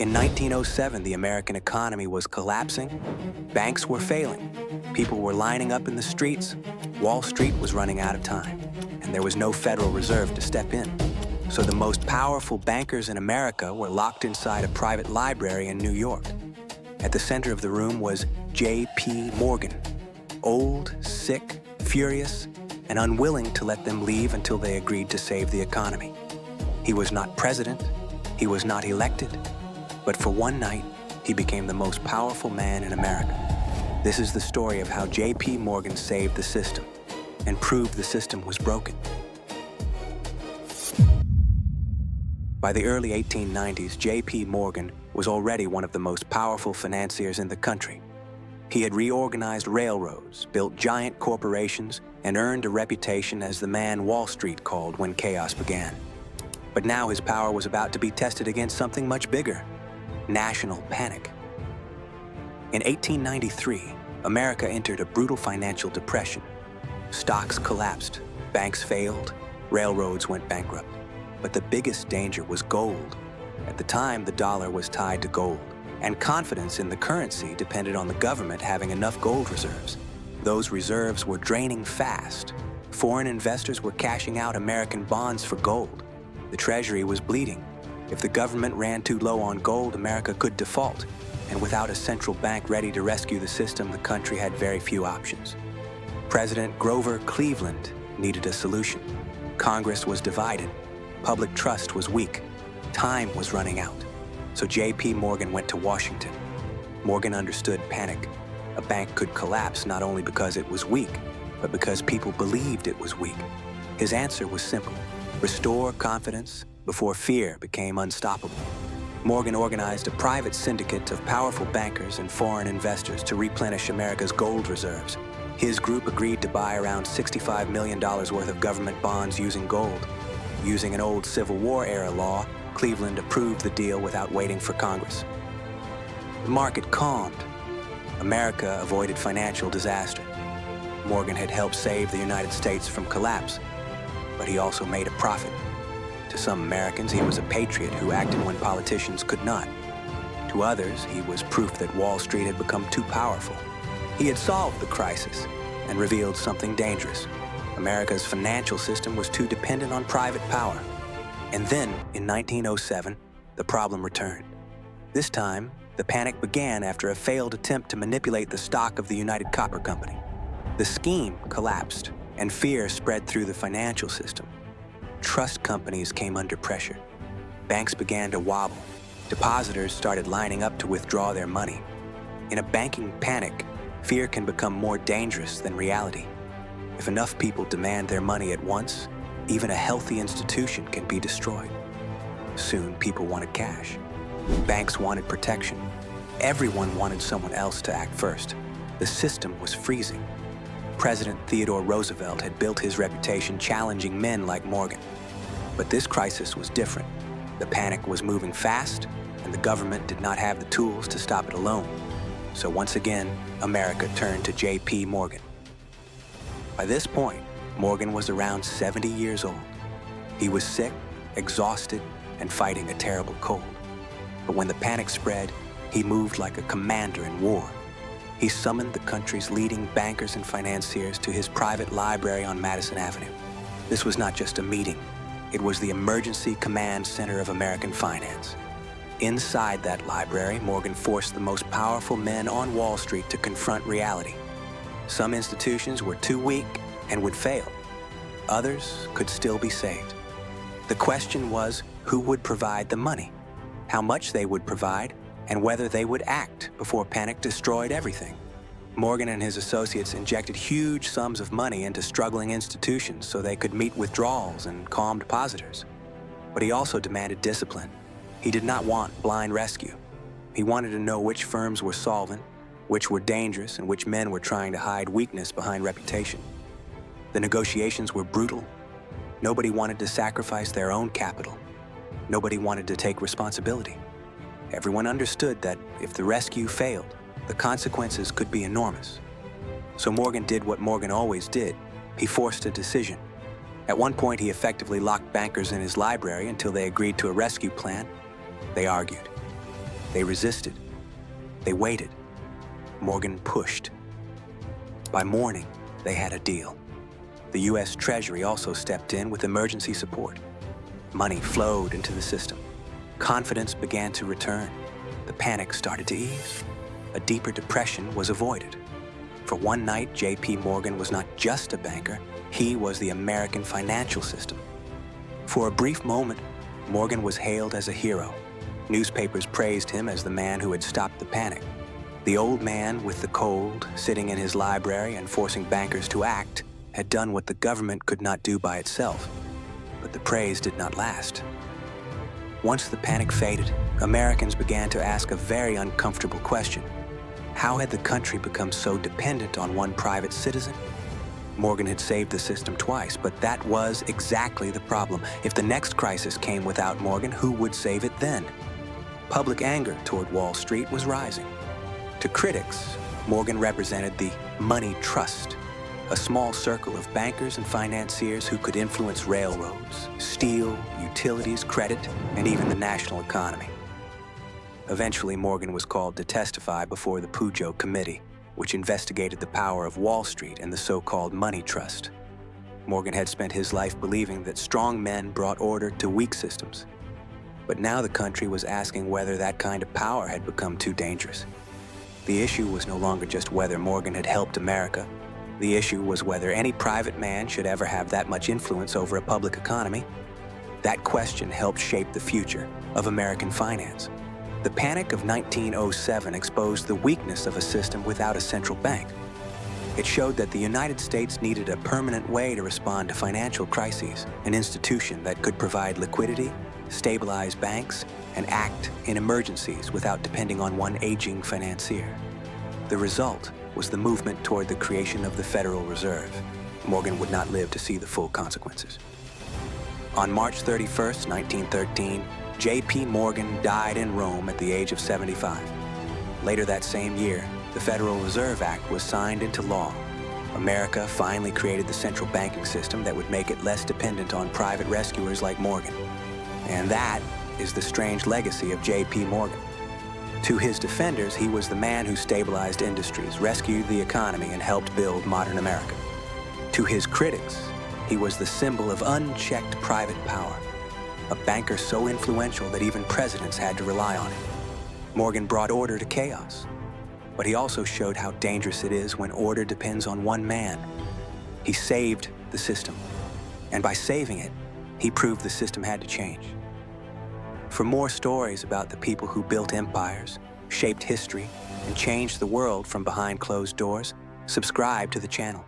In 1907, the American economy was collapsing, banks were failing, people were lining up in the streets, Wall Street was running out of time, and there was no Federal Reserve to step in. So the most powerful bankers in America were locked inside a private library in New York. At the center of the room was J.P. Morgan, old, sick, furious, and unwilling to let them leave until they agreed to save the economy. He was not president, he was not elected, but for one night, he became the most powerful man in America. This is the story of how J.P. Morgan saved the system and proved the system was broken. By the early 1890s, J.P. Morgan was already one of the most powerful financiers in the country. He had reorganized railroads, built giant corporations, and earned a reputation as the man Wall Street called when chaos began. But now his power was about to be tested against something much bigger: national panic. In 1893, America entered a brutal financial depression. Stocks collapsed, banks failed, railroads went bankrupt. But the biggest danger was gold. At the time, the dollar was tied to gold, and confidence in the currency depended on the government having enough gold reserves. Those reserves were draining fast. Foreign investors were cashing out American bonds for gold. The Treasury was bleeding. If the government ran too low on gold, America could default. And without a central bank ready to rescue the system, the country had very few options. President Grover Cleveland needed a solution. Congress was divided. Public trust was weak. Time was running out. So J.P. Morgan went to Washington. Morgan understood panic. A bank could collapse not only because it was weak, but because people believed it was weak. His answer was simple: restore confidence before fear became unstoppable. Morgan organized a private syndicate of powerful bankers and foreign investors to replenish America's gold reserves. His group agreed to buy around $65 million worth of government bonds using gold. Using an old Civil War-era law, Cleveland approved the deal without waiting for Congress. The market calmed. America avoided financial disaster. Morgan had helped save the United States from collapse, but he also made a profit. To some Americans, he was a patriot who acted when politicians could not. To others, he was proof that Wall Street had become too powerful. He had solved the crisis and revealed something dangerous. America's financial system was too dependent on private power. And then, in 1907, the problem returned. This time, the panic began after a failed attempt to manipulate the stock of the United Copper Company. The scheme collapsed, and fear spread through the financial system. Trust companies came under pressure. Banks began to wobble. Depositors started lining up to withdraw their money. In a banking panic, fear can become more dangerous than reality. If enough people demand their money at once, even a healthy institution can be destroyed. Soon, people wanted cash. Banks wanted protection. Everyone wanted someone else to act first. The system was freezing. President Theodore Roosevelt had built his reputation challenging men like Morgan. But this crisis was different. The panic was moving fast, and the government did not have the tools to stop it alone. So once again, America turned to J.P. Morgan. By this point, Morgan was around 70 years old. He was sick, exhausted, and fighting a terrible cold. But when the panic spread, he moved like a commander in war. He summoned the country's leading bankers and financiers to his private library on Madison Avenue. This was not just a meeting. It was the emergency command center of American finance. Inside that library, Morgan forced the most powerful men on Wall Street to confront reality. Some institutions were too weak and would fail. Others could still be saved. The question was, who would provide the money, how much they would provide, and whether they would act before panic destroyed everything. Morgan and his associates injected huge sums of money into struggling institutions so they could meet withdrawals and calm depositors. But he also demanded discipline. He did not want blind rescue. He wanted to know which firms were solvent, which were dangerous, and which men were trying to hide weakness behind reputation. The negotiations were brutal. Nobody wanted to sacrifice their own capital. Nobody wanted to take responsibility. Everyone understood that if the rescue failed, the consequences could be enormous. So Morgan did what Morgan always did. He forced a decision. At one point, he effectively locked bankers in his library until they agreed to a rescue plan. They argued. They resisted. They waited. Morgan pushed. By morning, they had a deal. The U.S. Treasury also stepped in with emergency support. Money flowed into the system. Confidence began to return. The panic started to ease. A deeper depression was avoided. For one night, J.P. Morgan was not just a banker, he was the American financial system. For a brief moment, Morgan was hailed as a hero. Newspapers praised him as the man who had stopped the panic. The old man with the cold, sitting in his library and forcing bankers to act, had done what the government could not do by itself. But the praise did not last. Once the panic faded, Americans began to ask a very uncomfortable question. How had the country become so dependent on one private citizen? Morgan had saved the system twice, but that was exactly the problem. If the next crisis came without Morgan, who would save it then? Public anger toward Wall Street was rising. To critics, Morgan represented the money trust, a small circle of bankers and financiers who could influence railroads, steel, utilities, credit, and even the national economy. Eventually, Morgan was called to testify before the Pujo Committee, which investigated the power of Wall Street and the so-called money trust. Morgan had spent his life believing that strong men brought order to weak systems. But now the country was asking whether that kind of power had become too dangerous. The issue was no longer just whether Morgan had helped America. The issue was whether any private man should ever have that much influence over a public economy. That question helped shape the future of American finance. The Panic of 1907 exposed the weakness of a system without a central bank. It showed that the United States needed a permanent way to respond to financial crises, an institution that could provide liquidity, stabilize banks, and act in emergencies without depending on one aging financier. The result was the movement toward the creation of the Federal Reserve. Morgan would not live to see the full consequences. On March 31st, 1913, J.P. Morgan died in Rome at the age of 75. Later that same year, the Federal Reserve Act was signed into law. America finally created the central banking system that would make it less dependent on private rescuers like Morgan. And that is the strange legacy of J.P. Morgan. To his defenders, he was the man who stabilized industries, rescued the economy, and helped build modern America. To his critics, he was the symbol of unchecked private power, a banker so influential that even presidents had to rely on him. Morgan brought order to chaos, but he also showed how dangerous it is when order depends on one man. He saved the system, and by saving it, he proved the system had to change. For more stories about the people who built empires, shaped history, and changed the world from behind closed doors, subscribe to the channel.